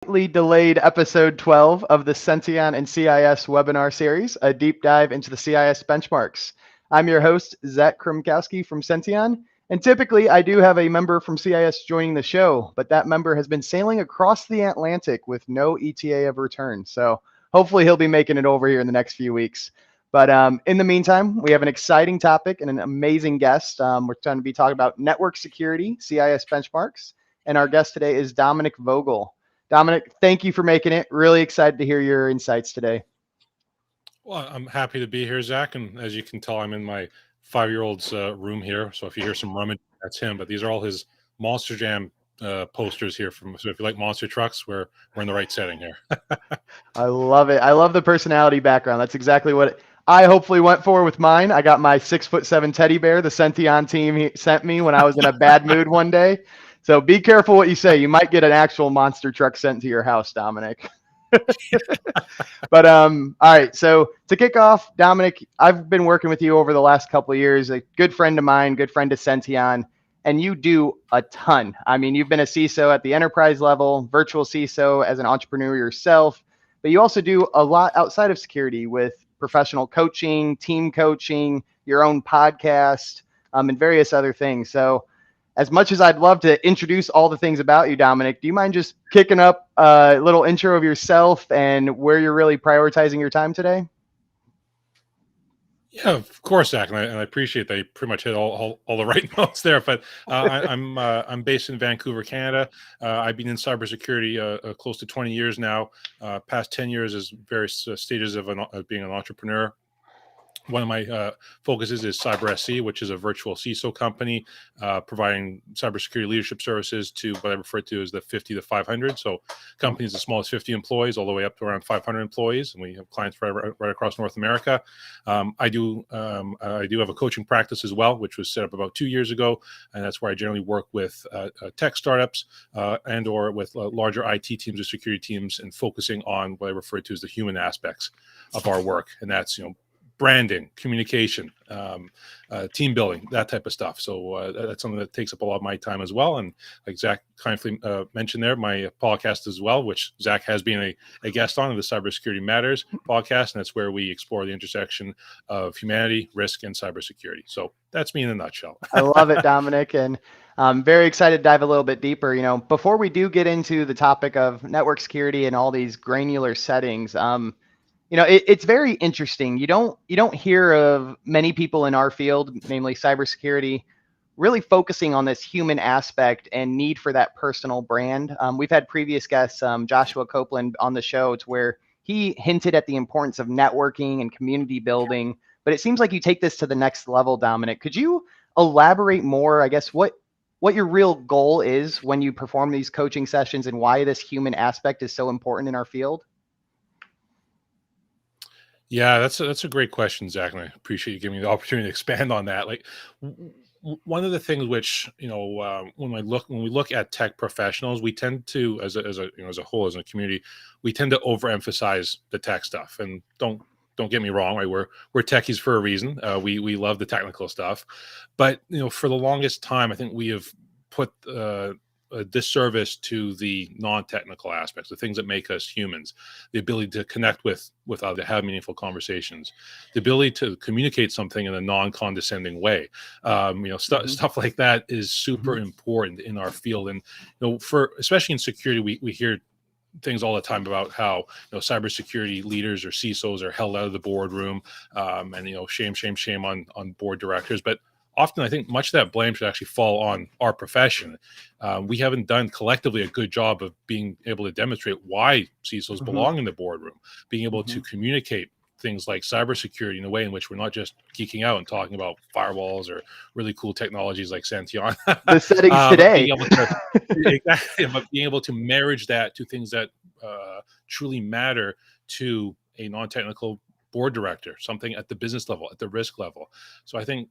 Delayed episode 12 of the Senteon and CIS webinar series, a deep dive into the CIS benchmarks. I'm your host, Zach Krumkowski from Senteon, and typically I do have a member from CIS joining the show, but that member has been sailing across the Atlantic with no ETA of return. So hopefully he'll be making it over here in the next few weeks. But in the meantime, we have an exciting topic and an amazing guest. We're going to be talking about network security, CIS benchmarks, and our guest today is Dominic Vogel. Dominic, thank you for making it. Really excited to hear your insights today. Well, I'm happy to be here, Zach. And as you can tell, I'm in my 5-year-old's room here. So if you hear some rummage, that's him. But these are all his Monster Jam posters here. So if you like monster trucks, we're in the right setting here. I love it. I love the personality background. That's exactly what I hopefully went for with mine. I got my 6'7" teddy bear the Senteon team sent me when I was in a bad mood one day. So be careful what you say. You might get an actual monster truck sent to your house, Dominic. But all right. So to kick off, Dominic, I've been working with you over the last couple of years. A good friend of mine, good friend of Senteon, and you do a ton. I mean, you've been a CISO at the enterprise level, virtual CISO as an entrepreneur yourself, but you also do a lot outside of security with professional coaching, team coaching, your own podcast, and various other things. So as much as I'd love to introduce all the things about you, Dominic, do you mind just kicking up a little intro of yourself and where you're really prioritizing your time today? Yeah, of course, Zach, and I appreciate that you pretty much hit all the right notes there. But I'm based in Vancouver, Canada. I've been in cybersecurity close to 20 years now. Past 10 years is various stages of being an entrepreneur. One of my focuses is CyberSC, which is a virtual CISO company providing cybersecurity leadership services to what I refer to as the 50 to 500. So companies as small as 50 employees all the way up to around 500 employees, and we have clients right across North America. I do have a coaching practice as well, which was set up about 2 years ago, and that's where I generally work with tech startups and or with larger IT teams or security teams, and focusing on what I refer to as the human aspects of our work, and that's branding, communication, team building, that type of stuff. So that's something that takes up a lot of my time as well. And like Zach kindly mentioned there, my podcast as well, which Zach has been a guest on, the Cybersecurity Matters podcast. And that's where we explore the intersection of humanity, risk, and cybersecurity. So that's me in a nutshell. I love it, Dominic. And I'm very excited to dive a little bit deeper. Before we do get into the topic of network security and all these granular settings, it's very interesting. You don't hear of many people in our field, namely cybersecurity, really focusing on this human aspect and need for that personal brand. We've had previous guests, Joshua Copeland, on the show, to where he hinted at the importance of networking and community building. But it seems like you take this to the next level, Dominic. Could you elaborate more, I guess, what your real goal is when you perform these coaching sessions and why this human aspect is so important in our field? Yeah, that's a great question, Zach, and I appreciate you giving me the opportunity to expand on that. Like one of the things which when we look at tech professionals, we tend to, as a whole, as a community, we tend to overemphasize the tech stuff. And don't get me wrong, right? We're techies for a reason. We love the technical stuff, but for the longest time, I think we have put a disservice to the non-technical aspects, the things that make us humans, the ability to connect with others, to have meaningful conversations, the ability to communicate something in a non-condescending way. Stuff like that is super important in our field. And for especially in security, we hear things all the time about how cybersecurity leaders or CISOs are held out of the boardroom, and shame on board directors. But often I think much of that blame should actually fall on our profession. We haven't done collectively a good job of being able to demonstrate why CISOs belong in the boardroom, being able to communicate things like cybersecurity in a way in which we're not just geeking out and talking about firewalls or really cool technologies like Senteon. The settings today. But being able to marriage that to things that truly matter to a non-technical board director, something at the business level, at the risk level. So I think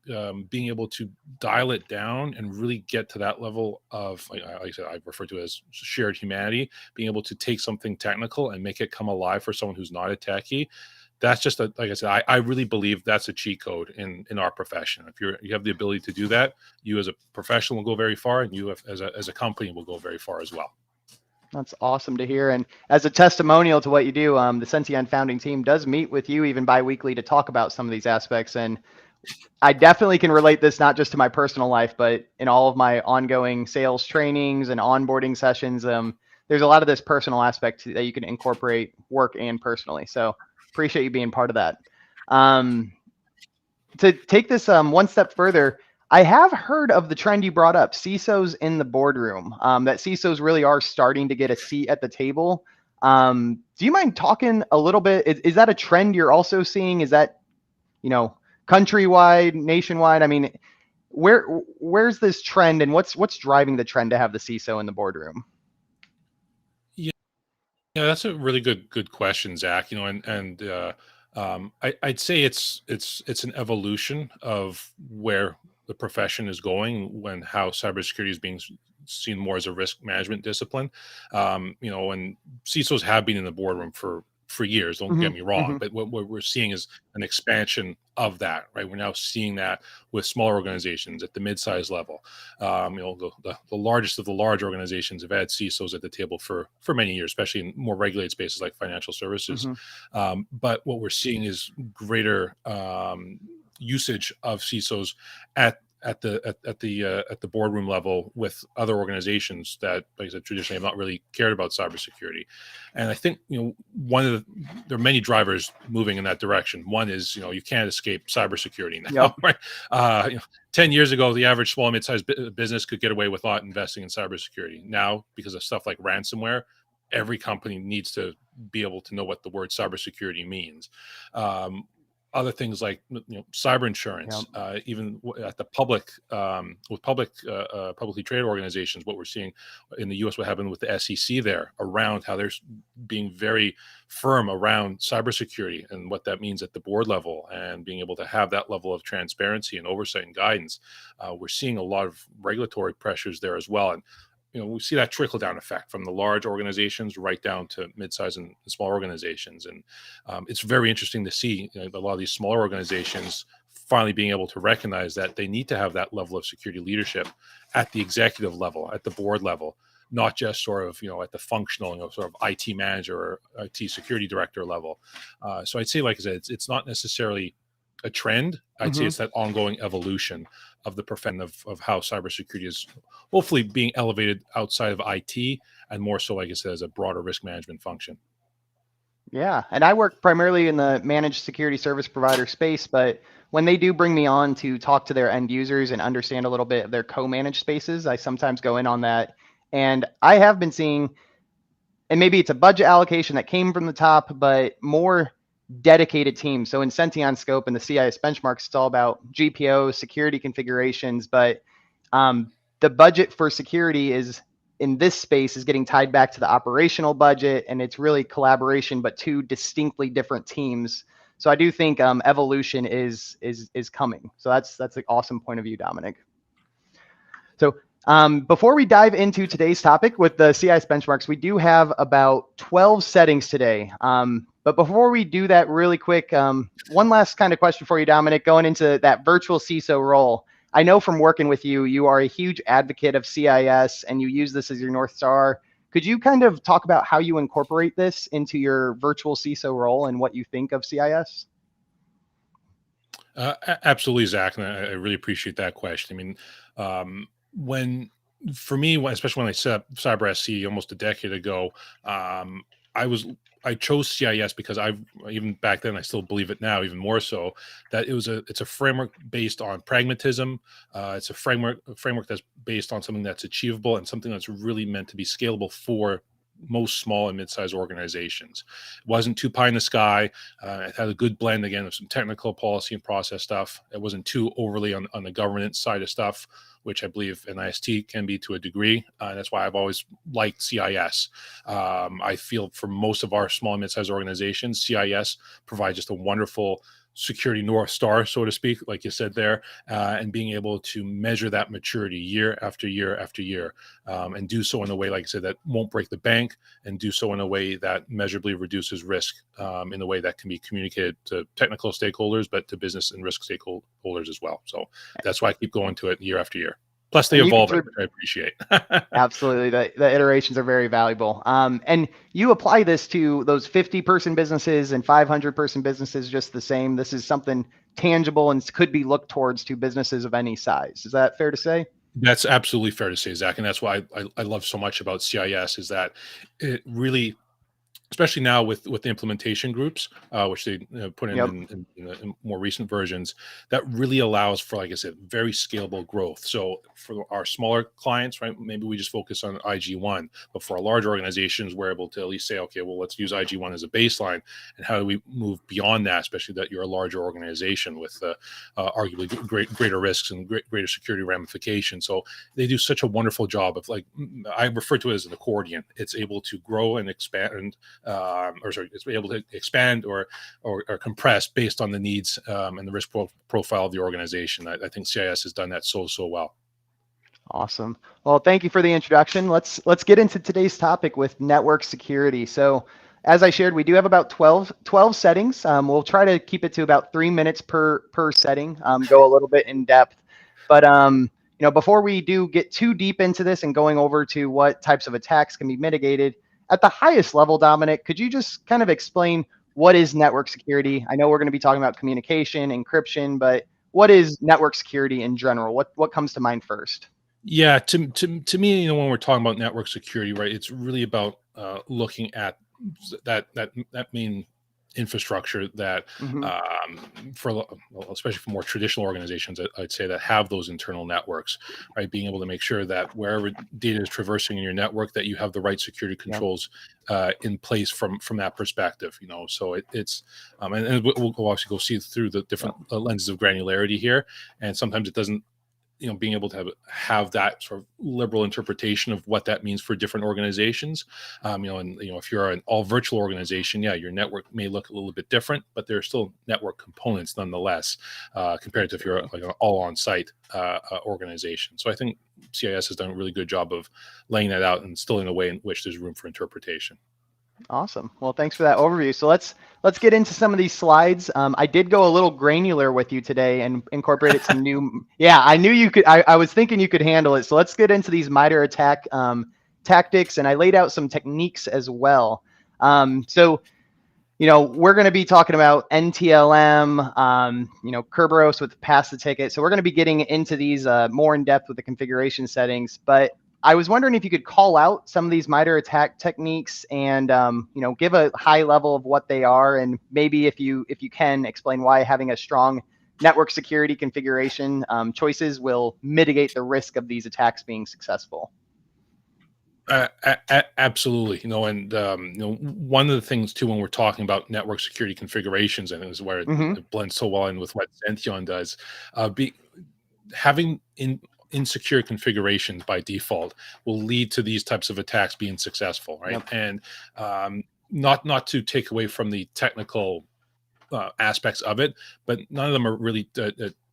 being able to dial it down and really get to that level of, like I said, I refer to it as shared humanity, being able to take something technical and make it come alive for someone who's not a techie. That's just like I said, I really believe that's a cheat code in our profession. If you have the ability to do that, you as a professional will go very far, and you as a company will go very far as well. That's awesome to hear. And as a testimonial to what you do, the Senteon founding team does meet with you even bi-weekly to talk about some of these aspects. And I definitely can relate this not just to my personal life, but in all of my ongoing sales trainings and onboarding sessions. There's a lot of this personal aspect that you can incorporate work and personally. So appreciate you being part of that. To take this one step further, I have heard of the trend you brought up, CISOs in the boardroom, that CISOs really are starting to get a seat at the table. Do you mind talking a little bit? Is that a trend you're also seeing? Is that, countrywide, nationwide? I mean, where's this trend, and what's driving the trend to have the CISO in the boardroom? Yeah, that's a really good question, Zach. I'd say it's an evolution of where the profession is going when how cybersecurity is being seen more as a risk management discipline. And CISOs have been in the boardroom for years. Don't get me wrong, but what we're seeing is an expansion of that. Right, we're now seeing that with smaller organizations at the mid-sized level. The largest of the large organizations have had CISOs at the table for many years, especially in more regulated spaces like financial services. But what we're seeing is greater usage of CISOs at the boardroom level with other organizations that, like I said, traditionally have not really cared about cybersecurity. And I think there are many drivers moving in that direction. One is you can't escape cybersecurity now, right? 10 years ago, the average small and mid-sized business could get away with not investing in cybersecurity. Now, because of stuff like ransomware, every company needs to be able to know what the word cybersecurity means. Other things like cyber insurance, even at the public with publicly traded organizations, what we're seeing in the U.S. what happened with the SEC there around how they're being very firm around cybersecurity and what that means at the board level and being able to have that level of transparency and oversight and guidance. We're seeing a lot of regulatory pressures there as well, and we see that trickle down effect from the large organizations right down to mid-sized and small organizations. And it's very interesting to see a lot of these smaller organizations finally being able to recognize that they need to have that level of security leadership at the executive level, at the board level, not just sort of, at the functional, sort of IT manager or IT security director level. So I'd say, like I said, it's not necessarily a trend. I'd say it's that ongoing evolution of the profession of how cybersecurity is hopefully being elevated outside of IT and more so, like I said, as a broader risk management function. Yeah, and I work primarily in the managed security service provider space, but when they do bring me on to talk to their end users and understand a little bit of their co-managed spaces, I sometimes go in on that. And I have been seeing, and maybe it's a budget allocation that came from the top, but more dedicated teams. So in Senteon scope and the CIS benchmarks, it's all about GPO security configurations, but the budget for security is in this space is getting tied back to the operational budget, and it's really collaboration, but two distinctly different teams. So I do think evolution is coming. So that's an awesome point of view, Dominic. So before we dive into today's topic with the CIS benchmarks, we do have about 12 settings today. But before we do that really quick, one last kind of question for you, Dominic, going into that virtual CISO role. I know from working with you, you are a huge advocate of CIS and you use this as your North Star. Could you kind of talk about how you incorporate this into your virtual CISO role and what you think of CIS? Absolutely, Zach. And I really appreciate that question. I mean, for me, especially when I set up Cyber SC almost a decade ago, I chose CIS because even back then I still believe it now even more so that it's a framework based on pragmatism. It's a framework that's based on something that's achievable and something that's really meant to be scalable for most small and mid-sized organizations. It wasn't too pie in the sky. It had a good blend again of some technical policy and process stuff. It wasn't too overly on the governance side of stuff, which I believe NIST can be to a degree. That's why I've always liked CIS. I feel for most of our small and mid-sized organizations, CIS provides just a wonderful security North Star, so to speak, like you said there, and being able to measure that maturity year after year after year, and do so in a way, like I said, that won't break the bank, and do so in a way that measurably reduces risk in a way that can be communicated to technical stakeholders, but to business and risk stakeholders as well. So that's why I keep going to it year after year. Plus, they And you evolve, through which I appreciate. absolutely the iterations are very valuable. And you apply this to those 50-person businesses and 500-person businesses just the same. This is something tangible and could be looked towards to businesses of any size. Is that fair to say? That's absolutely fair to say, Zach, and that's why I love so much about CIS is that it really, especially now with the implementation groups, which they put Yep. in more recent versions, that really allows for, like I said, very scalable growth. So for our smaller clients, right, maybe we just focus on IG1, but for our larger organizations, we're able to at least say, okay, well, let's use IG1 as a baseline, and how do we move beyond that, especially that you're a larger organization with arguably greater risks and greater security ramifications. So they do such a wonderful job of, like, I refer to it as an accordion. It's able to grow and expand, or sorry, it's able to expand or compress based on the needs and the risk profile of the organization. I think CIS has done that so well. Awesome. Well, thank you for the introduction. Let's get into today's topic with network security. So, as I shared, we do have about 12 settings. We'll try to keep it to about 3 minutes per setting. Go a little bit in depth, but before we do get too deep into this and going over to what types of attacks can be mitigated at the highest level, Dominic, could you just kind of explain what is network security? I know we're going to be talking about communication, encryption, but what is network security in general? What comes to mind first? Yeah, to me, when we're talking about network security, right, it's really about looking at that main infrastructure that Hmm. well, especially for more traditional organizations, I'd say that have those internal networks, right, being able to make sure that wherever data is traversing in your network, that you have the right security Yep. controls in place from that perspective. So it's and we'll obviously go see through the different Yep. lenses of granularity here, and sometimes it doesn't, being able to have that sort of liberal interpretation of what that means for different organizations. And if you're an all virtual organization, yeah, your network may look a little bit different, but there are still network components nonetheless, compared to if you're like an all on site organization. So I think CIS has done a really good job of laying that out and still in a way in which there's room for interpretation. Awesome. Well, thanks for that overview. So let's get into some of these slides. I did go a little granular with you today and incorporated some new. Yeah, I knew you could. I was thinking you could handle it. So let's get into these MITRE attack tactics, and I laid out some techniques as well. So we're going to be talking about NTLM, Kerberos with pass the ticket. So we're going to be getting into these more in depth with the configuration settings. But I was wondering if you could call out some of these MITRE attack techniques and give a high level of what they are, and maybe if you can explain why having a strong network security configuration choices will mitigate the risk of these attacks being successful. Absolutely. And one of the things too, when we're talking about network security configurations, and this is where Hmm. it blends so well in with what Senteon does, be having insecure configurations by default will lead to these types of attacks being successful, right? Yep. And not to take away from the technical aspects of it, but none of them are really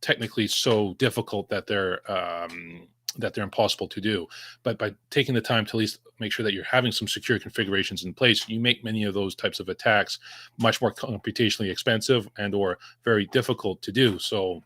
technically so difficult that they're impossible to do. But by taking the time to at least make sure that you're having some secure configurations in place, you make many of those types of attacks much more computationally expensive and or very difficult to do. So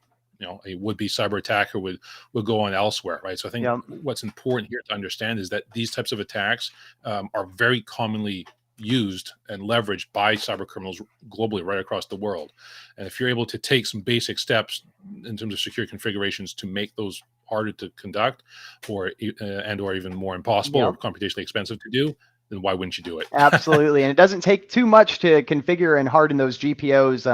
a would-be cyber attacker would go on elsewhere, right? So I think Yep. what's important here to understand is that these types of attacks are very commonly used and leveraged by cyber criminals globally, right across the world. And if you're able to take some basic steps in terms of secure configurations to make those harder to conduct, or or even more impossible or Yep. computationally expensive to do, then why wouldn't you do it? Absolutely. And it doesn't take too much to configure and harden those GPOs,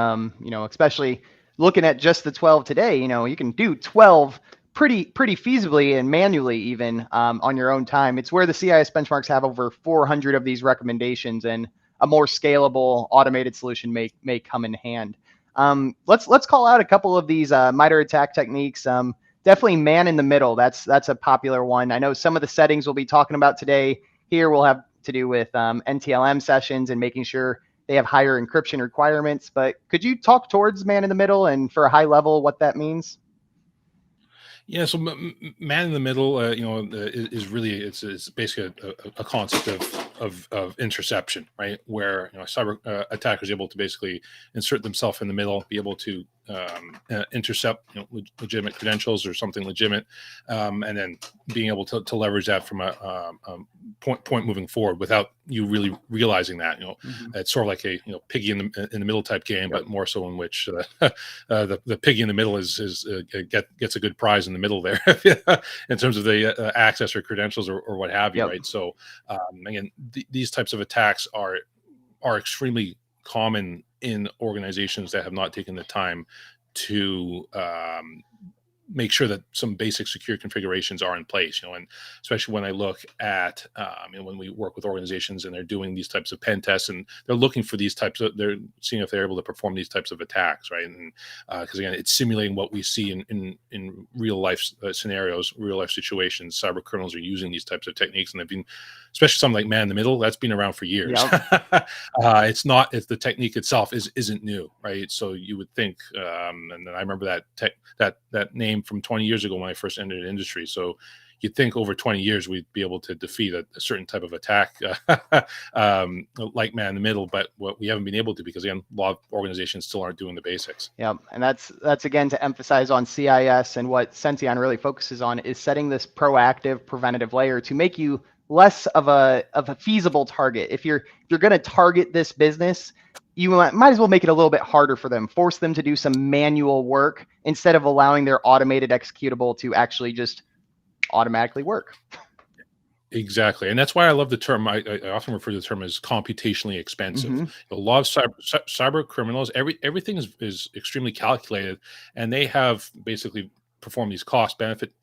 especially looking at just the 12 today. You can do 12 pretty feasibly and manually even on your own time. It's where the CIS benchmarks have over 400 of these recommendations, and a more scalable automated solution may come in hand. Let's call out a couple of these MITRE attack techniques. Definitely man in the middle. That's a popular one. I know some of the settings we'll be talking about today here will have to do with NTLM sessions and making sure they have higher encryption requirements. But could you talk towards man in the middle and for a high level what that means? Yeah, so man in the middle, is really it's basically a concept of interception, right? Where cyber attackers are able to basically insert themselves in the middle, be able to intercept legitimate credentials or something legitimate, and then being able to leverage that from a point moving forward without you really realizing that. It's sort of like a piggy in the middle type game, but more so in which the piggy in the middle gets a good prize in the middle there in terms of the access or credentials or what have you, right? So again, these types of attacks are extremely common in organizations that have not taken the time to make sure that some basic secure configurations are in place, and especially when I look at, when we work with organizations and they're doing these types of pen tests and they're looking for these types of, they're seeing if they're able to perform these types of attacks, right? And because again, it's simulating what we see in real life scenarios, real life situations. Cyber criminals are using these types of techniques, and they've been, especially something like man in the middle, that's been around for years. It's the technique itself isn't new, right? So you would think, and I remember that name from 20 years ago when I first entered the industry. So you'd think over 20 years we'd be able to defeat a certain type of attack like man in the middle, but what we haven't been able to, because again, a lot of organizations still aren't doing the basics. Yeah, and that's again to emphasize on CIS, and what Senteon really focuses on is setting this proactive preventative layer to make you less of a feasible target. If you're going to target this business, you might as well make it a little bit harder for them, force them to do some manual work instead of allowing their automated executable to actually just automatically work. Exactly. And that's why I love the term. I often refer to the term as computationally expensive. A lot of cyber criminals, everything is extremely calculated, and they have basically performed these cost benefit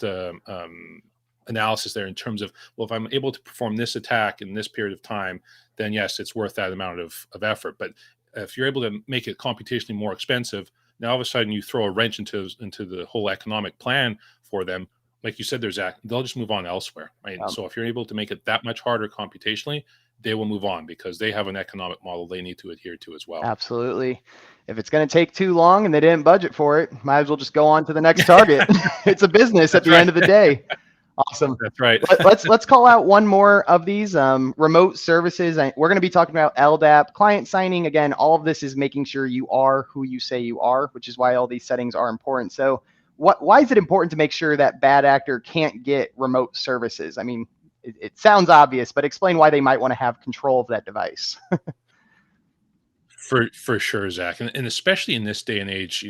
analysis there in terms of, well, if I'm able to perform this attack in this period of time, then yes, it's worth that amount of effort. But if you're able to make it computationally more expensive, now all of a sudden you throw a wrench into the whole economic plan for them. Like you said, they'll just move on elsewhere, right? So if you're able to make it that much harder computationally, they will move on because they have an economic model they need to adhere to as well. Absolutely. If it's going to take too long and they didn't budget for it, might as well just go on to the next target. It's a business at the end of the day. Awesome. That's right. Let's call out one more of these remote services. We're going to be talking about LDAP, client signing. Again, all of this is making sure you are who you say you are, which is why all these settings are important. So why is it important to make sure that bad actor can't get remote services? I mean, it sounds obvious, but explain why they might want to have control of that device. For sure, Zach, and especially in this day and age,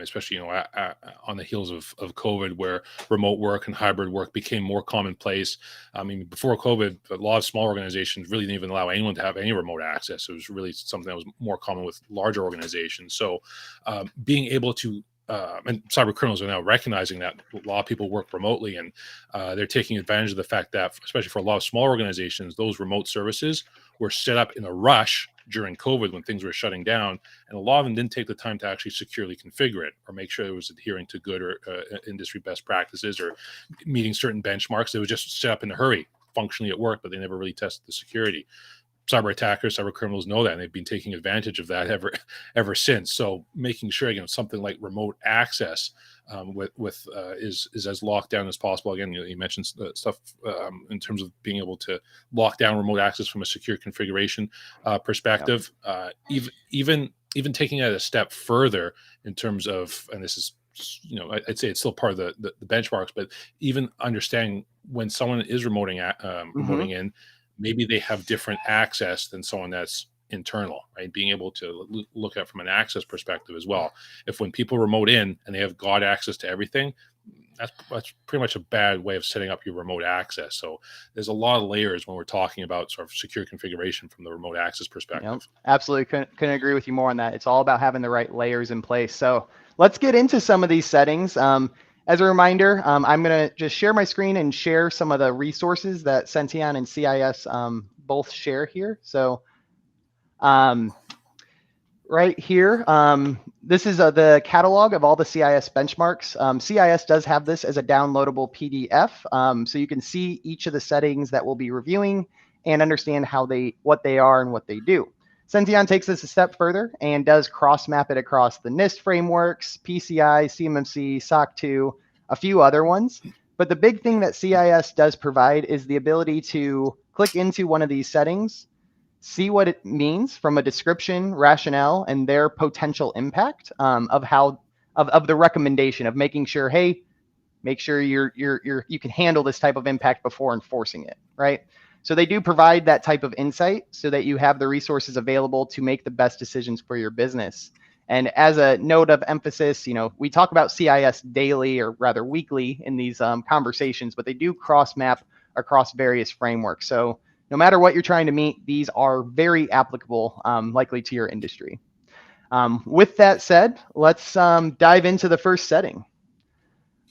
especially on the heels of COVID, where remote work and hybrid work became more commonplace. I mean, before COVID, a lot of small organizations really didn't even allow anyone to have any remote access. It was really something that was more common with larger organizations. So, being able to and cyber criminals are now recognizing that a lot of people work remotely, and they're taking advantage of the fact that, especially for a lot of small organizations, those remote services were set up in a rush during COVID when things were shutting down, and a lot of them didn't take the time to actually securely configure it or make sure it was adhering to good or industry best practices or meeting certain benchmarks. They were just set up in a hurry, functionally at work, but they never really tested the security. Cyber attackers, cyber criminals know that, and they've been taking advantage of that ever since. So making sure, something like remote access is as locked down as possible. Again, you mentioned stuff in terms of being able to lock down remote access from a secure configuration perspective. Even taking it a step further in terms of, and this is, I'd say it's still part of the benchmarks, but even understanding when someone is remoting in, maybe they have different access than someone that's internal, right? Being able to look at from an access perspective as well. If when people remote in and they have got access to everything, that's pretty much a bad way of setting up your remote access. So there's a lot of layers when we're talking about sort of secure configuration from the remote access perspective. Yep, absolutely. Couldn't agree with you more on that. It's all about having the right layers in place. So let's get into some of these settings. As a reminder, I'm going to just share my screen and share some of the resources that Senteon and CIS both share here. So right here, this is the catalog of all the CIS benchmarks. CIS does have this as a downloadable PDF, so you can see each of the settings that we'll be reviewing and understand what they are and what they do. Senteon takes this a step further and does cross-map it across the NIST frameworks, PCI, CMMC, SOC 2, a few other ones. But the big thing that CIS does provide is the ability to click into one of these settings, see what it means from a description, rationale, and their potential impact of the recommendation of making sure, hey, make sure you can handle this type of impact before enforcing it, right? So they do provide that type of insight so that you have the resources available to make the best decisions for your business. And as a note of emphasis, we talk about CIS daily, or rather weekly, in these conversations, but they do cross map across various frameworks. So no matter what you're trying to meet, these are very applicable, likely to your industry. With that said, let's dive into the first setting.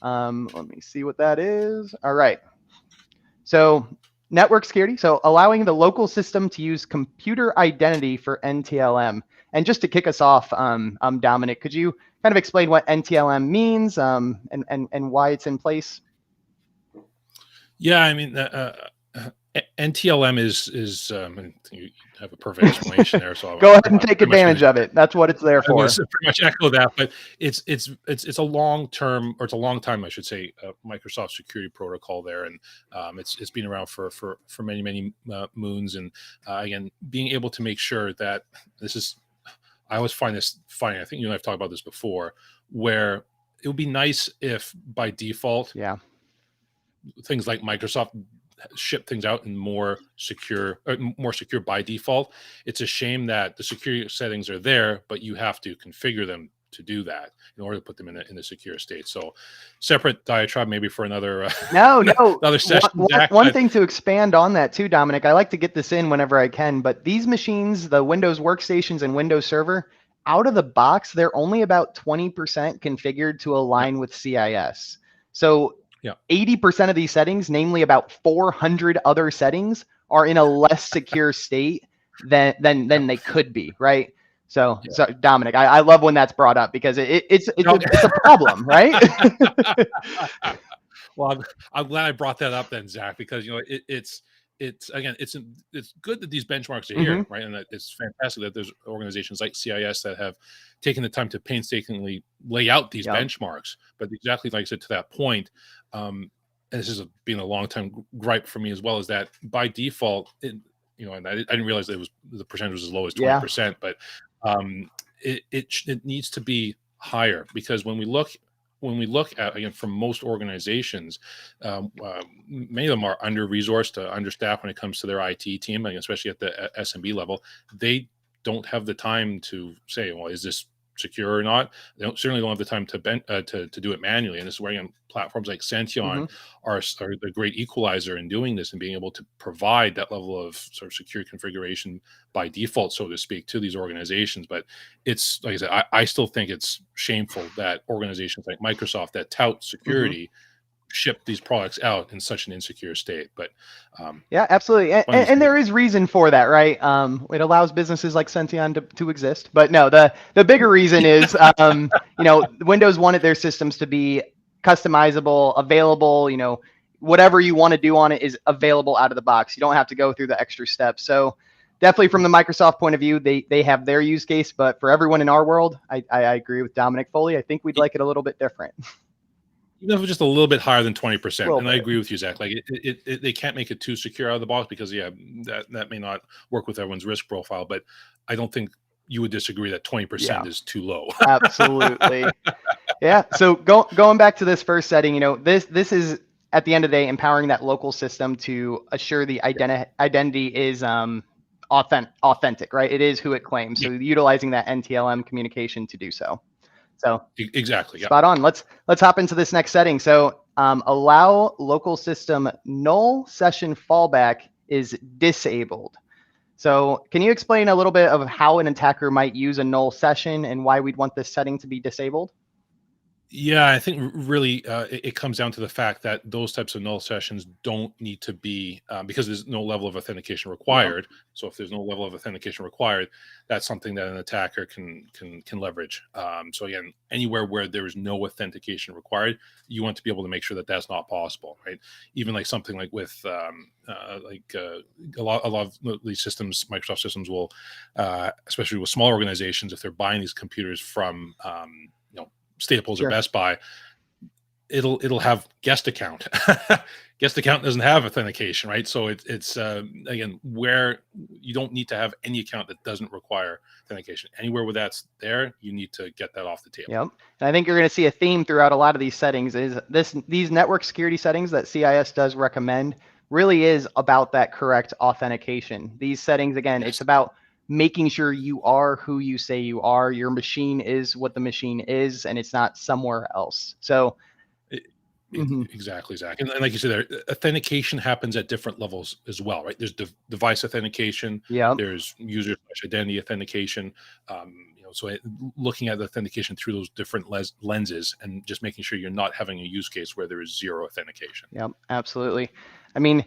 Let me see what that is. All right. So network security. So allowing the local system to use computer identity for NTLM. And just to kick us off, Dominic, could you kind of explain what NTLM means and why it's in place? Yeah, I mean, NTLM is you have a perfect explanation there. So go ahead and take advantage of it. That's what it's there for. I pretty much echo that, but it's a long term, or it's a long time, I should say, Microsoft security protocol there, and it's been around for many moons. And again, being able to make sure that this is, I always find this funny. I think you and I've talked about this before, where it would be nice if by default, things like Microsoft ship things out in more secure by default. It's a shame that the security settings are there, but you have to configure them to do that in order to put them in a secure state. So separate diatribe maybe for another another session. One thing to expand on that too, Dominic, I like to get this in whenever I can, but these machines, the Windows workstations and Windows Server, out of the box, they're only about 20% configured to align with CIS. So 80% of these settings, namely about 400 other settings, are in a less secure state than they could be, right? So, Dominic, I love when that's brought up, because it's a problem, right? Well, I'm glad I brought that up then, Zach, because it's good that these benchmarks are here, right? And it's fantastic that there's organizations like CIS that have taken the time to painstakingly lay out these benchmarks. But exactly like I said, to that point, and this has been a long time gripe for me as well, is that by default, and I didn't realize that the percentage was as low as 20%, but it needs to be higher, because when we look at, again, from most organizations, many of them are under-resourced, understaffed when it comes to their IT team, especially at the SMB level. They don't have the time to say, well, is this secure or not? They certainly don't have the time to do it manually. And this is where, again, platforms like Senteon are the great equalizer in doing this and being able to provide that level of sort of secure configuration by default, so to speak, to these organizations. But it's, like I said, I still think it's shameful that organizations like Microsoft that tout security ship these products out in such an insecure state. But yeah, absolutely. And there is reason for that, right? It allows businesses like Senteon to exist. But no, the bigger reason is, Windows wanted their systems to be customizable, available, whatever you want to do on it is available out of the box. You don't have to go through the extra steps. So definitely from the Microsoft point of view, they have their use case. But for everyone in our world, I agree with Dominic Foley. I think we'd like it a little bit different. Even if it's just a little bit higher than 20%. And I agree with you, Zach. Like they can't make it too secure out of the box, because that may not work with everyone's risk profile. But I don't think you would disagree that 20% is too low. Absolutely. Yeah. So going back to this first setting, this is, at the end of the day, empowering that local system to assure the identity is authentic, right? It is who it claims. So utilizing that NTLM communication to do so. So exactly, spot on. Let's hop into this next setting. So allow local system null session fallback is disabled. So can you explain a little bit of how an attacker might use a null session and why we'd want this setting to be disabled? Yeah, I think really it comes down to the fact that those types of null sessions don't need to be, because there's no level of authentication required. So if there's no level of authentication required, that's something that an attacker can leverage. So again, anywhere where there is no authentication required, you want to be able to make sure that that's not possible, right? Even like something like with a lot of these systems, Microsoft systems will, especially with small organizations, if they're buying these computers from Staples or Best Buy, it'll have guest account. Guest account doesn't have authentication, right? So it's again, where you don't need to have any account that doesn't require authentication. Anywhere where that's there, you need to get that off the table. Yep. And I think you're going to see a theme throughout a lot of these settings is these network security settings that CIS does recommend really is about that correct authentication. These settings, again, Yes. it's about making sure you are who you say you are. Your machine is what the machine is, and it's not somewhere else. So Exactly, Zach. And like you said, there, authentication happens at different levels as well, right? There's device authentication. yeah. There's user identity authentication. So looking at the authentication through those different lenses and just making sure you're not having a use case where there is zero authentication. Yep, absolutely. I mean,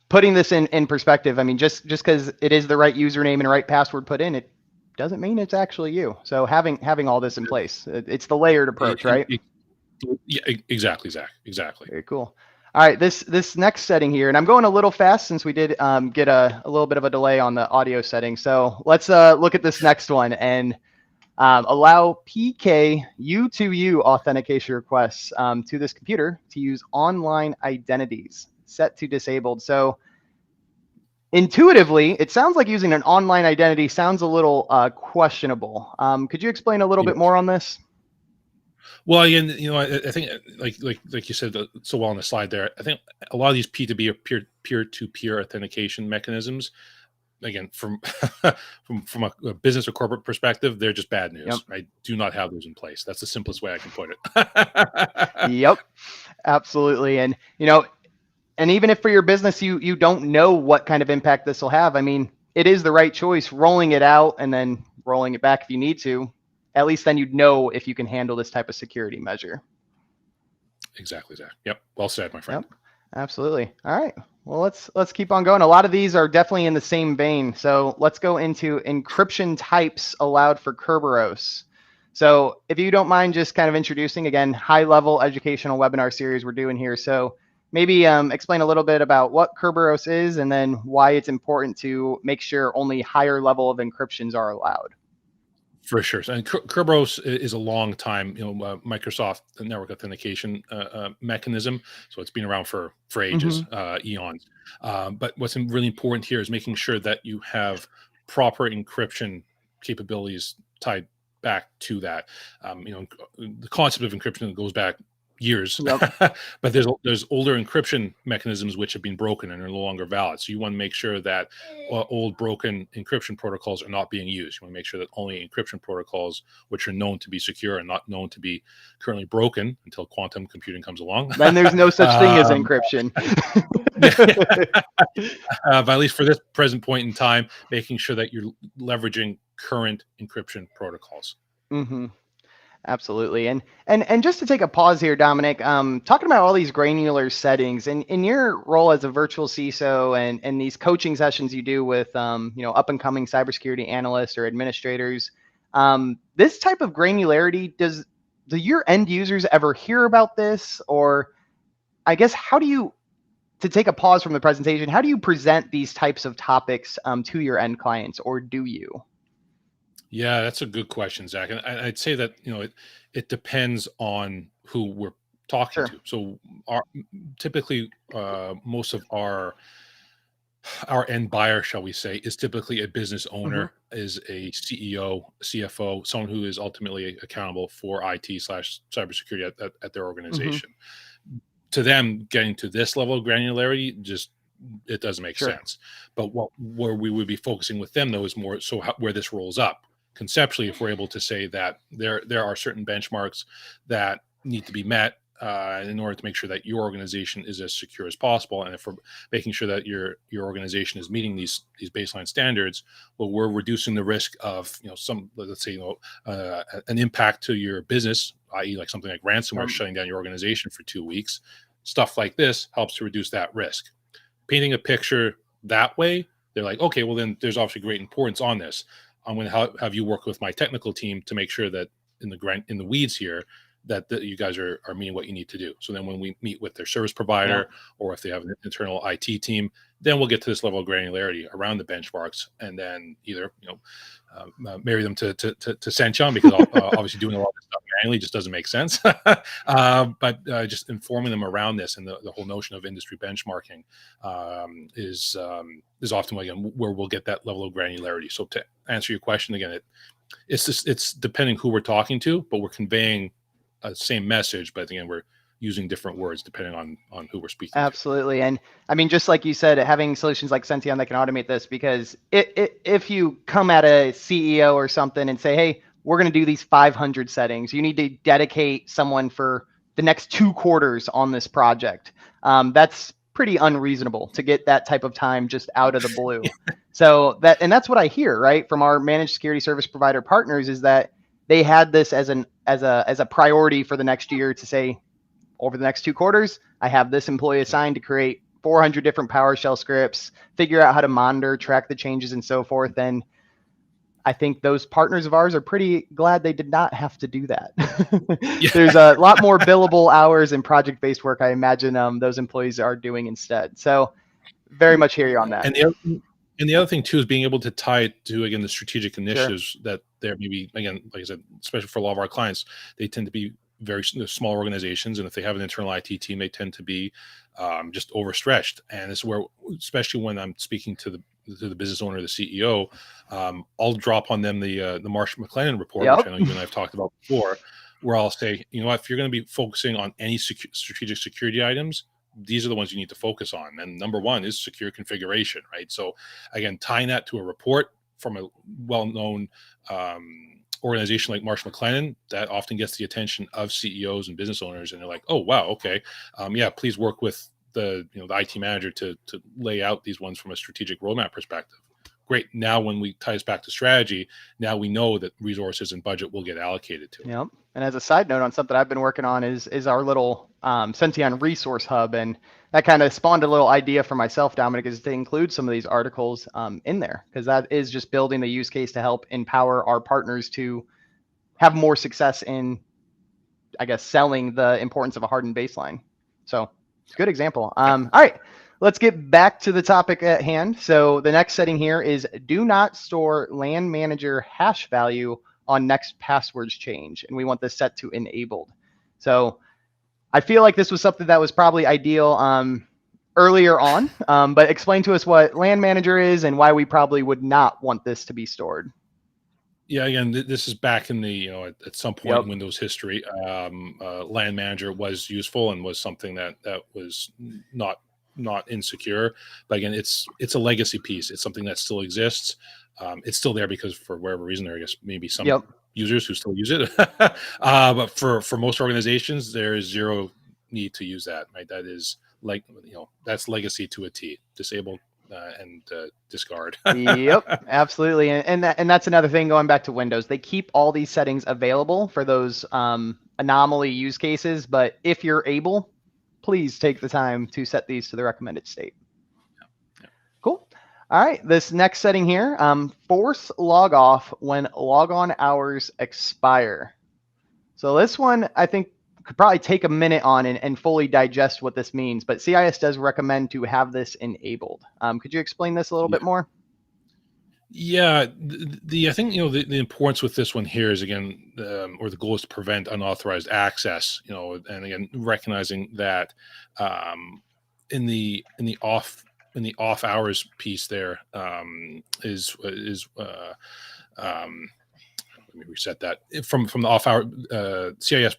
putting this in perspective, I mean, just because it is the right username and right password put in, it doesn't mean it's actually you. So having all this in place, it's the layered approach, right? Yeah, exactly, Zach. Exactly. Very cool. All right, this next setting here, and I'm going a little fast since we did get a little bit of a delay on the audio setting. So let's look at this next one and allow PK U2U authentication requests to this computer to use online identities set to disabled. So intuitively, it sounds like using an online identity sounds a little questionable. Could you explain a little bit more on this? Well, again, I think like you said so well on the slide there, I think a lot of these P2B or peer-to-peer authentication mechanisms, again, from from a business or corporate perspective, they're just bad news. Yep. I do not have those in place. That's the simplest way I can put it. Yep, absolutely. And and even if for your business you don't know what kind of impact this will have, I mean, it is the right choice rolling it out and then rolling it back if you need to. At least then you'd know if you can handle this type of security measure. Exactly, Zach. Yep. Well said, my friend. Yep. Absolutely. All right. Well, let's keep on going. A lot of these are definitely in the same vein. So let's go into encryption types allowed for Kerberos. So if you don't mind just kind of introducing, again, high-level educational webinar series we're doing here. So maybe explain a little bit about what Kerberos is and then why it's important to make sure only higher level of encryptions are allowed. For sure. And Kerberos is a long time, Microsoft network authentication mechanism. So it's been around for ages, eons. But what's really important here is making sure that you have proper encryption capabilities tied back to that. The concept of encryption goes back years, Yep. but there's older encryption mechanisms which have been broken and are no longer valid. So you want to make sure that old broken encryption protocols are not being used. You want to make sure that only encryption protocols which are known to be secure and not known to be currently broken until quantum computing comes along. Then there's no such thing as encryption. But at least for this present point in time, making sure that you're leveraging current encryption protocols. Mm-hmm. Absolutely. And just to take a pause here, Dominic, talking about all these granular settings and in your role as a virtual CISO and these coaching sessions you do with, up and coming cybersecurity analysts or administrators, this type of granularity, do your end users ever hear about this? Or I guess, to take a pause from the presentation, how do you present these types of topics to your end clients, or do you? Yeah, that's a good question, Zach. And I'd say that, it depends on who we're talking to. So typically most of our end buyer, shall we say, is typically a business owner, is a CEO, CFO, someone who is ultimately accountable for IT/cybersecurity at their organization. To them, getting to this level of granularity, it doesn't make sense. But where we would be focusing with them, though, is more so where this rolls up. Conceptually, if we're able to say that there are certain benchmarks that need to be met in order to make sure that your organization is as secure as possible, and if we're making sure that your organization is meeting these baseline standards, well, we're reducing the risk of let's say an impact to your business, i.e., like something like ransomware shutting down your organization for 2 weeks. Stuff like this helps to reduce that risk. Painting a picture that way, they're like, okay, well then there's obviously great importance on this. I'm going to have you work with my technical team to make sure that in the weeds here, that you guys are meeting what you need to do. So then when we meet with their service provider, or if they have an internal IT team, then we'll get to this level of granularity around the benchmarks, and then either marry them to Senteon, because obviously doing a lot of stuff manually just doesn't make sense. But just informing them around this, and the whole notion of industry benchmarking is often again where we'll get that level of granularity. So to answer your question again, it's depending who we're talking to, but we're conveying a same message, but again we're using different words depending on who we're speaking to. Absolutely. And I mean, just like you said, having solutions like Senteon that can automate this, because if you come at a CEO or something and say, hey, we're going to do these 500 settings, you need to dedicate someone for the next 2 quarters on this project. That's pretty unreasonable to get that type of time just out of the blue. So that's what I hear, right, from our managed security service provider partners, is that they had this as a priority for the next year to say, over the next 2 quarters, I have this employee assigned to create 400 different PowerShell scripts, figure out how to monitor, track the changes, and so forth. And I think those partners of ours are pretty glad they did not have to do that. There's a lot more billable hours and project-based work I imagine those employees are doing instead. So very much hear you on that. And the other thing too is being able to tie it to, again, the strategic initiatives that they're maybe, again, like I said, especially for a lot of our clients, they tend to be very small organizations, and if they have an internal IT team, they tend to be just overstretched. And this is where, especially when I'm speaking to the business owner, the CEO, I'll drop on them the Marsh McLennan report, which I know you and I have talked about before, where I'll say, you know what, if you're going to be focusing on any strategic security items, these are the ones you need to focus on. And number one is secure configuration, right? So again, tying that to a report from a well-known organization like Marsh McLennan, that often gets the attention of CEOs and business owners, and they're like, oh wow, okay, please work with the IT manager to lay out these ones from a strategic roadmap perspective. Great. Now when we tie this back to strategy, now we know that resources and budget will get allocated to it. Yep. And as a side note on something I've been working on is our little Senteon resource hub, and that kind of spawned a little idea for myself, Dominic, is to include some of these articles in there, because that is just building the use case to help empower our partners to have more success in, I guess, selling the importance of a hardened baseline. So good example. All right, let's get back to the topic at hand. So the next setting here is do not store LAN manager hash value on next passwords change, and we want this set to enabled. So I feel like this was something that was probably ideal earlier on, but explain to us what LAN manager is and why we probably would not want this to be stored. Yeah, again, this is back in the at some point in Windows history. LAN manager was useful and was something that was not insecure. But again, it's a legacy piece. It's something that still exists. It's still there because for whatever reason, there I guess maybe some users who still use it. But for most organizations, there is zero need to use that. Right? That is that's legacy to a T. Disable and discard. Yep, absolutely. And that's another thing going back to Windows. They keep all these settings available for those anomaly use cases, but if you're able, please take the time to set these to the recommended state. Cool. All right, this next setting here, force log off when logon hours expire. So this one, I think, could probably take a minute on and fully digest what this means, but CIS does recommend to have this enabled. Could you explain this a little bit more? Yeah, I think the importance with this one here is, again, or the goal is to prevent unauthorized access. And again, recognizing that in the off hours piece there is let me reset that from the off hour. CIS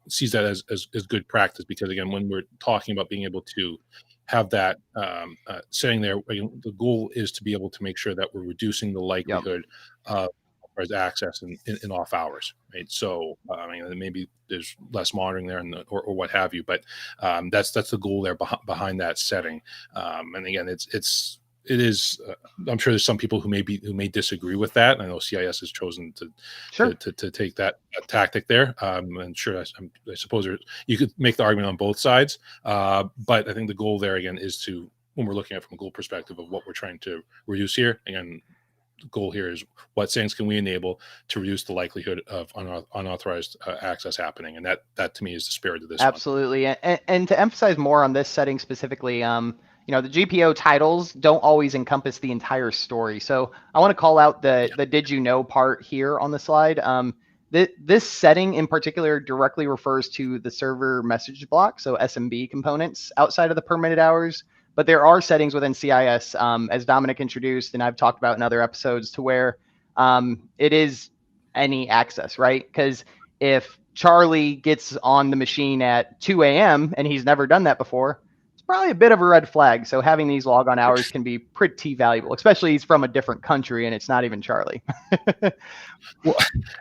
sees that as good practice, because again, when we're talking about being able to have that setting there, the goal is to be able to make sure that we're reducing the likelihood of access in off hours, right? So maybe there's less monitoring there or what have you, but that's the goal there behind that setting. And again, it is. I'm sure there's some people who may disagree with that. I know CIS has chosen to take that tactic there. And sure, I suppose you could make the argument on both sides. But I think the goal there again is to, when we're looking at it from a goal perspective of what we're trying to reduce here, again, goal here is what settings can we enable to reduce the likelihood of unauthorized access happening, and that to me is the spirit of this one. Absolutely. And to emphasize more on this setting specifically, the GPO titles don't always encompass the entire story. So I want to call out the did you know part here on the slide. This setting in particular directly refers to the server message block, so SMB components outside of the permitted hours. But there are settings within CIS, as Dominic introduced, and I've talked about in other episodes, to where it is any access, right? Because if Charlie gets on the machine at 2 a.m. and he's never done that before, it's probably a bit of a red flag. So having these logon hours can be pretty valuable, especially he's from a different country and it's not even Charlie. Well,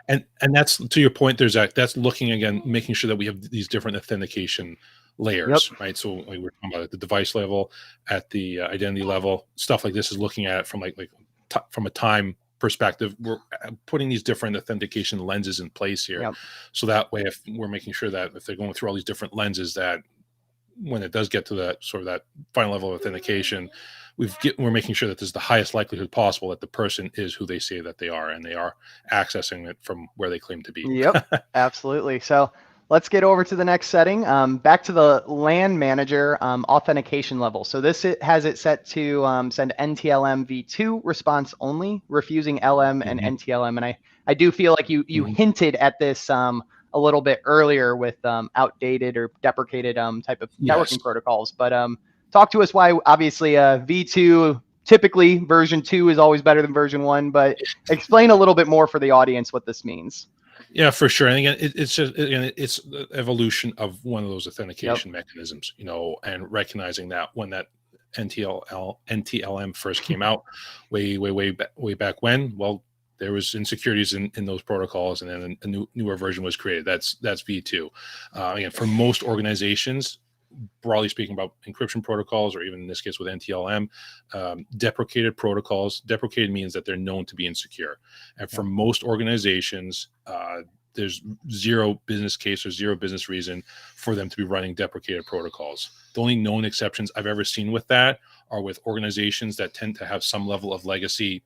and that's to your point. There's that's looking again, making sure that we have these different authentication layers, right? So like we're talking about at the device level, at the identity level, stuff like this is looking at it from from a time perspective. We're putting these different authentication lenses in place here, so that way, if we're making sure that if they're going through all these different lenses, that when it does get to that sort of that final level of authentication, we're making sure that there's the highest likelihood possible that the person is who they say that they are, and they are accessing it from where they claim to be. Yep, absolutely. So let's get over to the next setting. Back to the LAN manager authentication level. So this has it set to send NTLM v2 response only, refusing LM and NTLM. And I do feel like you hinted at this a little bit earlier with outdated or deprecated type of networking protocols. But talk to us why, obviously, v2, typically version 2 is always better than version 1, but explain a little bit more for the audience what this means. Yeah, for sure. And again, it's just it's the evolution of one of those authentication mechanisms, and recognizing that when that NTLM first came out, way back when, well, there was insecurities in those protocols, and then a newer version was created. That's V2. Again, for most organizations, broadly speaking, about encryption protocols, or even in this case with NTLM, deprecated protocols. Deprecated means that they're known to be insecure. And for most organizations, there's zero business case or zero business reason for them to be running deprecated protocols. The only known exceptions I've ever seen with that are with organizations that tend to have some level of legacy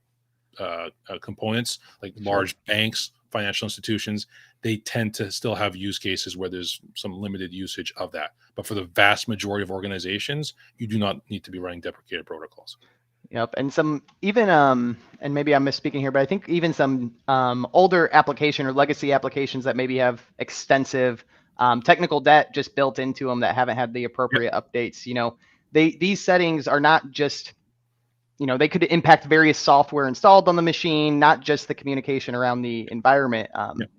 components, like large banks, financial institutions. They tend to still have use cases where there's some limited usage of that. But for the vast majority of organizations, you do not need to be running deprecated protocols. Yep. And some even, and maybe I'm misspeaking here, but I think even some older application or legacy applications that maybe have extensive technical debt just built into them that haven't had the appropriate updates, these settings are not just, they could impact various software installed on the machine, not just the communication around the environment.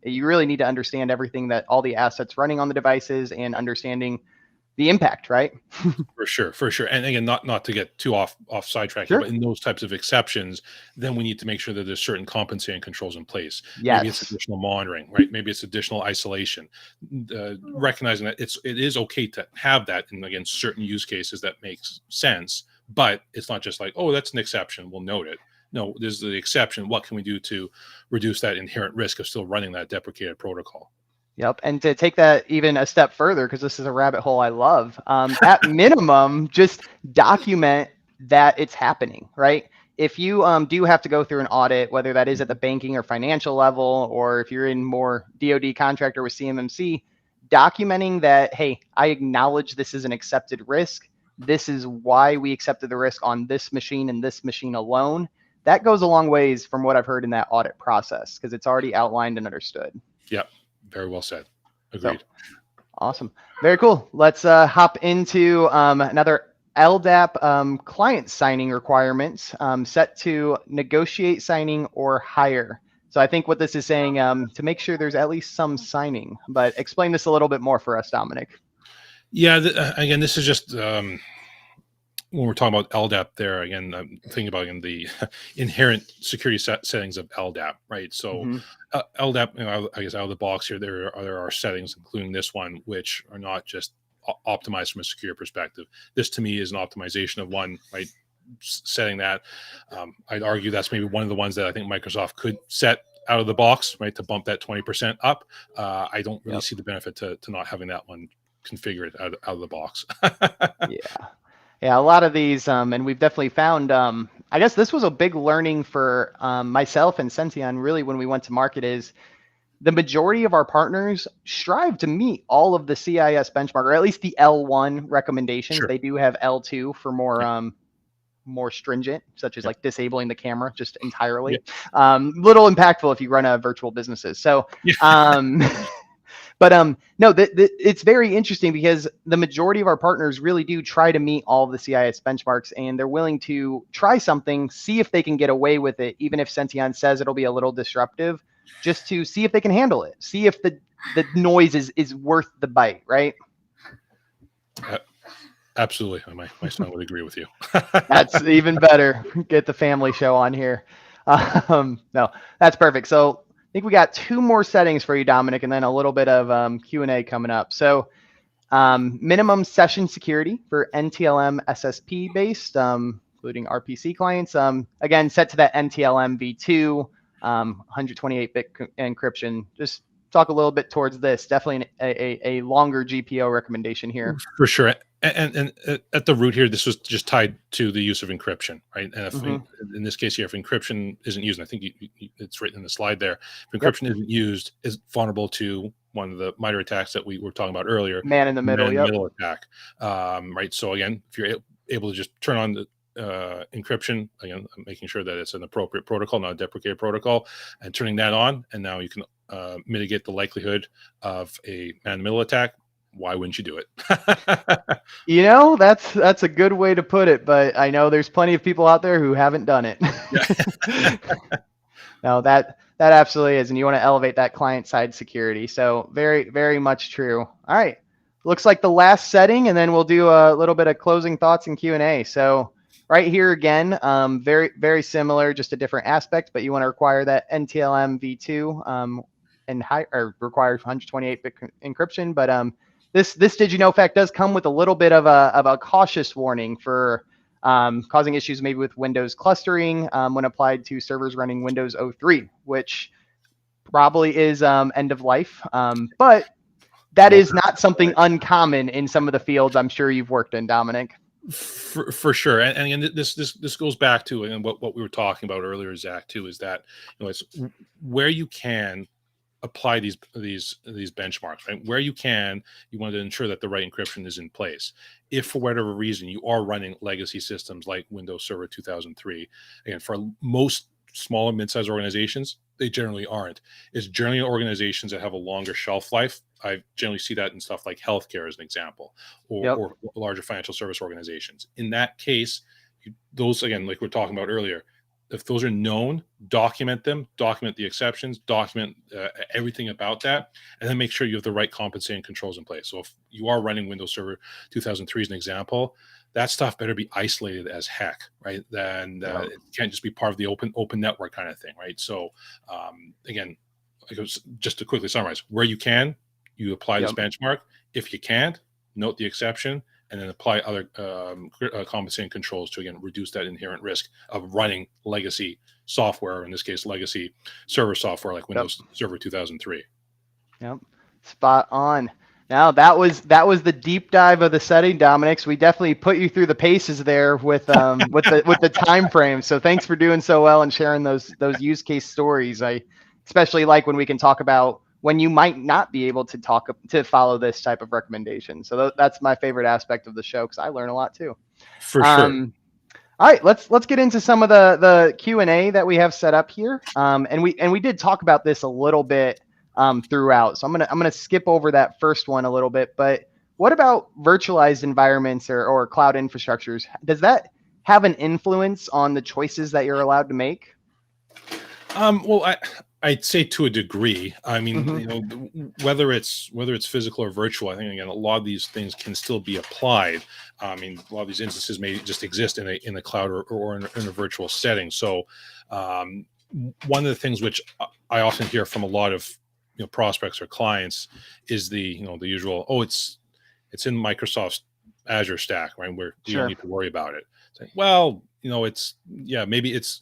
You really need to understand everything that all the assets running on the devices and understanding the impact, right? For sure. And again, not to get too off sidetrack, but in those types of exceptions, then we need to make sure that there's certain compensating controls in place. Maybe it's additional monitoring, right? Maybe it's additional isolation. Recognizing that it is okay to have that, and again, certain use cases that makes sense. But it's not just like, oh, that's an exception, we'll note it. No, there's the exception. What can we do to reduce that inherent risk of still running that deprecated protocol? Yep. And to take that even a step further, because this is a rabbit hole I love, at minimum, just document that it's happening, right? If you do have to go through an audit, whether that is at the banking or financial level, or if you're in more DoD contractor with CMMC, documenting that, hey, I acknowledge this is an accepted risk. This is why we accepted the risk on this machine and this machine alone. That goes a long ways from what I've heard in that audit process, because it's already outlined and understood. Yep. Very well said. Agreed. So, awesome. Very cool. Let's hop into another LDAP client signing requirements set to negotiate signing or higher. So I think what this is saying to make sure there's at least some signing, but explain this a little bit more for us, Dominic. Yeah, again, this is just when we're talking about LDAP there, again, I'm thinking about the inherent security settings of LDAP, right? So LDAP, I guess out of the box here, there are settings, including this one, which are not just optimized from a secure perspective. This to me is an optimization of one, right? Setting that. I'd argue that's maybe one of the ones that I think Microsoft could set out of the box, right, to bump that 20% up. I don't really see the benefit to not having that one configured out of the box. Yeah. Yeah, a lot of these, and we've definitely found. I guess this was a big learning for myself and Senteon. Really, when we went to market, is the majority of our partners strive to meet all of the CIS benchmark, or at least the L1 recommendations. Sure. They do have L2 for more Yep. more stringent, such as Yep. like disabling the camera just entirely. Yep. Little impactful if you run a virtual businesses. So, Yeah. um, but no, it's very interesting because the majority of our partners really do try to meet all of the CIS benchmarks, and they're willing to try something, see if they can get away with it, even if Senteon says it'll be a little disruptive, just to see if they can handle it, see if the noise is worth the bite, right? Absolutely. My son would agree with you. That's even better. Get the family show on here. No, that's perfect. So I think we got two more settings for you, Dominic, and then a little bit of Q&A coming up. So minimum session security for NTLM SSP based, including RPC clients. Again, set to that NTLM v2, 128-bit encryption. Just talk a little bit towards this. Definitely a longer GPO recommendation here. For sure. And at the root here, this was just tied to the use of encryption, right? And if Mm-hmm. in this case here, if encryption isn't used, and I think it's written in the slide there, if Yep. encryption isn't used, is vulnerable to one of the MITRE attacks that we were talking about earlier, Man in the middle. Yep. middle attack, right? So again, if you're able to just turn on the encryption, again, making sure that it's an appropriate protocol, not a deprecated protocol, and turning that on, and now you can mitigate the likelihood of a man-in-the-middle attack. Why wouldn't you do it? You know, that's a good way to put it, but I know there's plenty of people out there who haven't done it. Yeah. No, that absolutely is, and you want to elevate that client side security. So very, very much true. All right, looks like the last setting, and then we'll do a little bit of closing thoughts and Q&A. So right here again, very, very similar, just a different aspect, but you want to require that NTLM v2 and high, or require 128-bit encryption. But this did you know fact does come with a little bit of a cautious warning for causing issues maybe with Windows clustering when applied to servers running Windows 03, which probably is end of life. But that is not something uncommon in some of the fields I'm sure you've worked in, Dominic. For sure, and again, this goes back to and what we were talking about earlier, Zach, too, is that it's where you can apply these benchmarks, right? Where you can, you want to ensure that the right encryption is in place. If for whatever reason you are running legacy systems like Windows Server 2003, again, for most small and mid-sized organizations, they generally aren't. It's generally organizations that have a longer shelf life. I generally see that in stuff like healthcare as an example, or larger financial service organizations. In that case, those, again, like we're talking about earlier, if those are known, document them, document the exceptions, document everything about that, and then make sure you have the right compensating controls in place. So if you are running Windows Server 2003 as an example, that stuff better be isolated as heck, right? Then it can't just be part of the open network kind of thing, right? So again, just to quickly summarize, where you can, you apply this benchmark. If you can't, note the exception, and then apply other compensating controls to, again, reduce that inherent risk of running legacy software, in this case, legacy server software like Windows Server 2003. Yep, spot on. Now that was the deep dive of the setting, Dominic. So we definitely put you through the paces there with the time frame. So thanks for doing so well and sharing those use case stories. I especially like when we can talk about when you might not be able to follow this type of recommendation. So that's my favorite aspect of the show because I learn a lot too. For sure. All right, let's get into some of the Q&A that we have set up here. And we did talk about this a little bit throughout. So I'm gonna skip over that first one a little bit. But what about virtualized environments or cloud infrastructures? Does that have an influence on the choices that you're allowed to make? Well, I'd say to a degree. I mean, whether it's physical or virtual, I think, again, a lot of these things can still be applied. I mean, a lot of these instances may just exist in a cloud or in a virtual setting. So, one of the things which I often hear from a lot of prospects or clients is the usual, it's in Microsoft's Azure stack, right, where you don't need to worry about it. It's like, well, maybe it's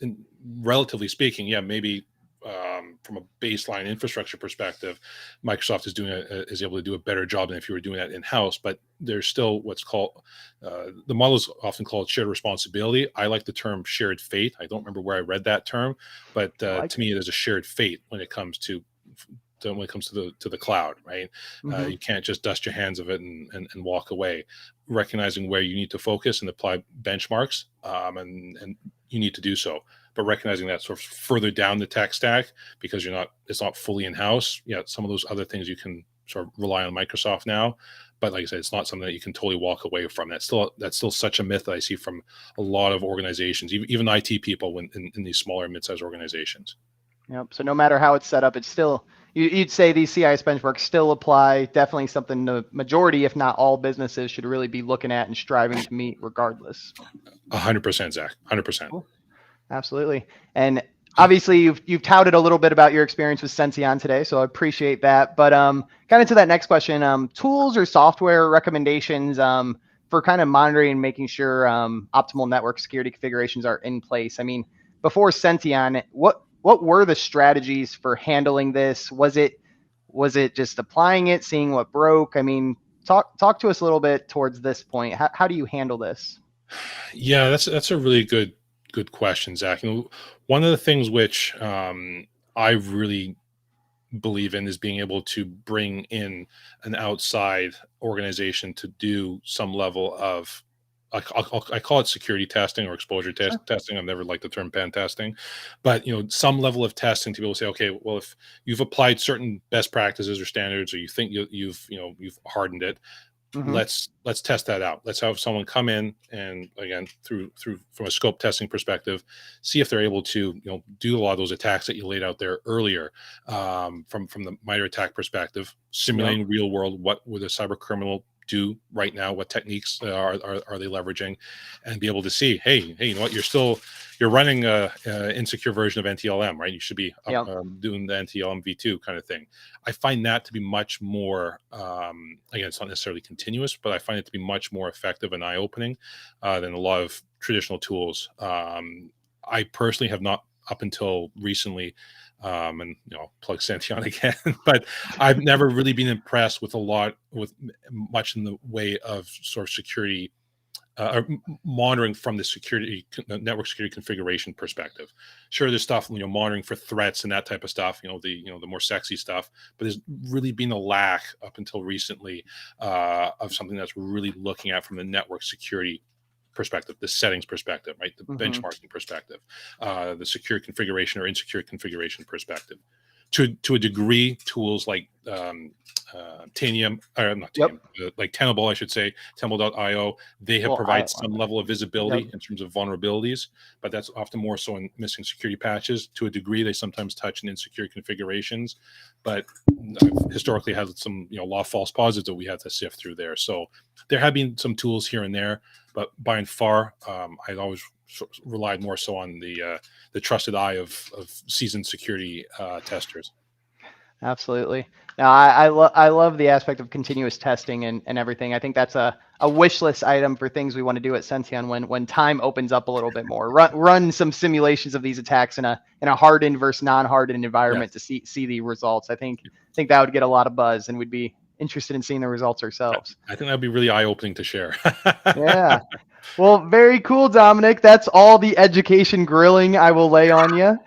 relatively speaking, maybe from a baseline infrastructure perspective, Microsoft is able to do a better job than if you were doing that in house. But there's still what's called the model is often called shared responsibility. I like the term shared fate. I don't remember where I read that term, but I like to me, there's a shared fate when it comes to the cloud, right? it. You can't just dust your hands of it and walk away. Recognizing where you need to focus and apply benchmarks, and you need to do so. But recognizing that sort of further down the tech stack, because it's not fully in house. Yeah, some of those other things you can sort of rely on Microsoft now. But like I said, it's not something that you can totally walk away from. That's still such a myth that I see from a lot of organizations, even IT people when in these smaller mid-sized organizations. Yep. So no matter how it's set up, it's still you'd say these CIS benchmarks still apply. Definitely something the majority, if not all, businesses should really be looking at and striving to meet, regardless. 100%, Zach. 100%. Cool. Absolutely. And obviously, you've touted a little bit about your experience with Senteon today, so I appreciate that. But kind of to that next question, tools or software recommendations for kind of monitoring and making sure optimal network security configurations are in place. I mean, before Senteon, what were the strategies for handling this? Was it just applying it, seeing what broke? I mean, talk to us a little bit towards this point. How do you handle this? Yeah, that's a really good question, Zach. One of the things which I really believe in is being able to bring in an outside organization to do some level of I call it security testing or exposure Sure. testing. I've never liked the term pen testing, but some level of testing to be able to say, okay, well, if you've applied certain best practices or standards, or you think you've hardened it, Mm-hmm. let's test that out. Let's have someone come in and, again, through from a scope testing perspective, see if they're able to do a lot of those attacks that you laid out there earlier, from the MITRE attack perspective, Yep. simulating real world, what would a cyber criminal do right now, what techniques are they leveraging, and be able to see, hey, you know what, you're running a insecure version of NTLM, right? You should be Yep. doing the NTLM v2 kind of thing. I find that to be much more, again, it's not necessarily continuous, but I find it to be much more effective and eye-opening than a lot of traditional tools. I personally have not, up until recently, and plug Senteon again, but I've never really been impressed with much in the way of sort of security or monitoring from the network security configuration perspective. Sure, there's stuff, monitoring for threats and that type of stuff, the more sexy stuff, but there's really been a lack up until recently of something that's really looking at from the network security perspective, the settings perspective, right? The Mm-hmm. benchmarking perspective, the secure configuration or insecure configuration perspective. To a degree, tools like Tanium, or not Yep. Tanium, like Tenable, I should say, Tenable.io, they have Well, provided some level of Yep. visibility in terms of vulnerabilities, but that's often more so in missing security patches. To a degree, they sometimes touch in insecure configurations, but I've historically had some, law false positives that we had to sift through there. So there have been some tools here and there, but by and far, I always relied more so on the trusted eye of seasoned security testers. Absolutely. Now, I love the aspect of continuous testing and everything. I think that's a wish list item for things we want to do at Senteon when time opens up a little bit more. Run some simulations of these attacks in a hardened versus non-hardened environment to see the results. I think that would get a lot of buzz, and we'd be interested in seeing the results ourselves. I think that'd be really eye-opening to share. Yeah. Well, very cool, Dominic. That's all the education grilling I will lay on you.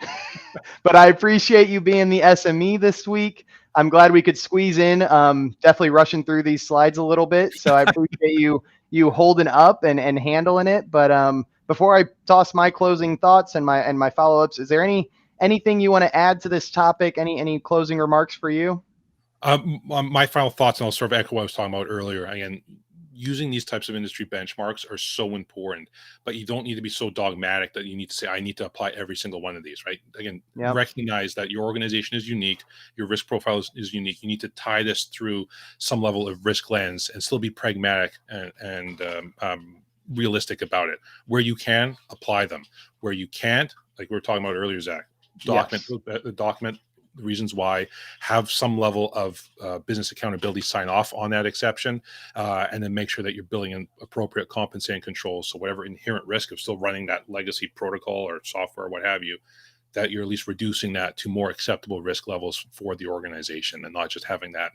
But I appreciate you being the SME this week. I'm glad we could squeeze in. Definitely rushing through these slides a little bit. So I appreciate you holding up and handling it. But before I toss my closing thoughts and my follow-ups, is there anything you want to add to this topic? Any closing remarks for you? My final thoughts, and I'll sort of echo what I was talking about earlier. Again, using these types of industry benchmarks are so important, but you don't need to be so dogmatic that you need to say, I need to apply every single one of these, right? Again, Yep. recognize that your organization is unique, your risk profile is unique. You need to tie this through some level of risk lens and still be pragmatic and realistic about it. Where you can, apply them. Where you can't, like we were talking about earlier, Zach, document the reasons why, have some level of business accountability sign off on that exception, and then make sure that you're building in appropriate compensating controls. So whatever inherent risk of still running that legacy protocol or software or what have you, that you're at least reducing that to more acceptable risk levels for the organization, and not just having that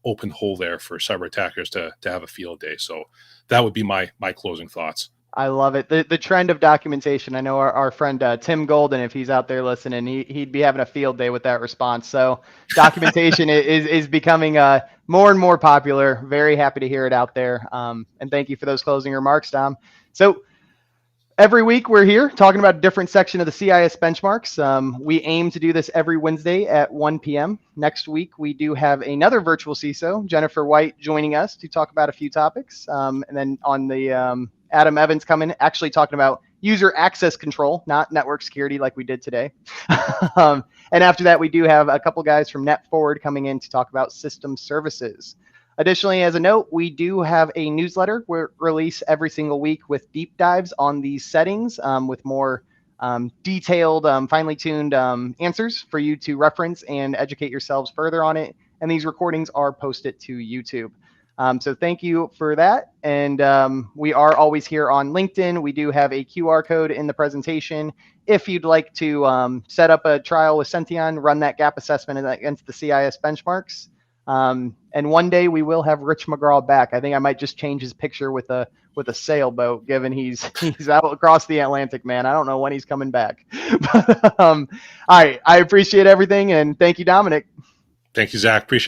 open hole there for cyber attackers to have a field day. So that would be my closing thoughts. I love it. The trend of documentation. I know our friend Tim Golden, if he's out there listening, he'd be having a field day with that response. So documentation is becoming more and more popular. Very happy to hear it out there. And thank you for those closing remarks, Dom. So every week we're here talking about a different section of the CIS benchmarks. We aim to do this every Wednesday at 1 p.m. Next week, we do have another virtual CISO, Jennifer White, joining us to talk about a few topics. And then on the Adam Evans coming, actually talking about user access control, not network security like we did today. And after that, we do have a couple guys from NetForward coming in to talk about system services. Additionally, as a note, we do have a newsletter we release every single week with deep dives on these settings with more detailed, finely tuned answers for you to reference and educate yourselves further on it. And these recordings are posted to YouTube. So thank you for that. And we are always here on LinkedIn. We do have a QR code in the presentation. If you'd like to set up a trial with Senteon, run that gap assessment against the CIS benchmarks. And one day we will have Rich McGraw back. I think I might just change his picture with a sailboat, given he's out across the Atlantic, man. I don't know when he's coming back. But, all right. I appreciate everything. And thank you, Dominic. Thank you, Zach. Appreciate it.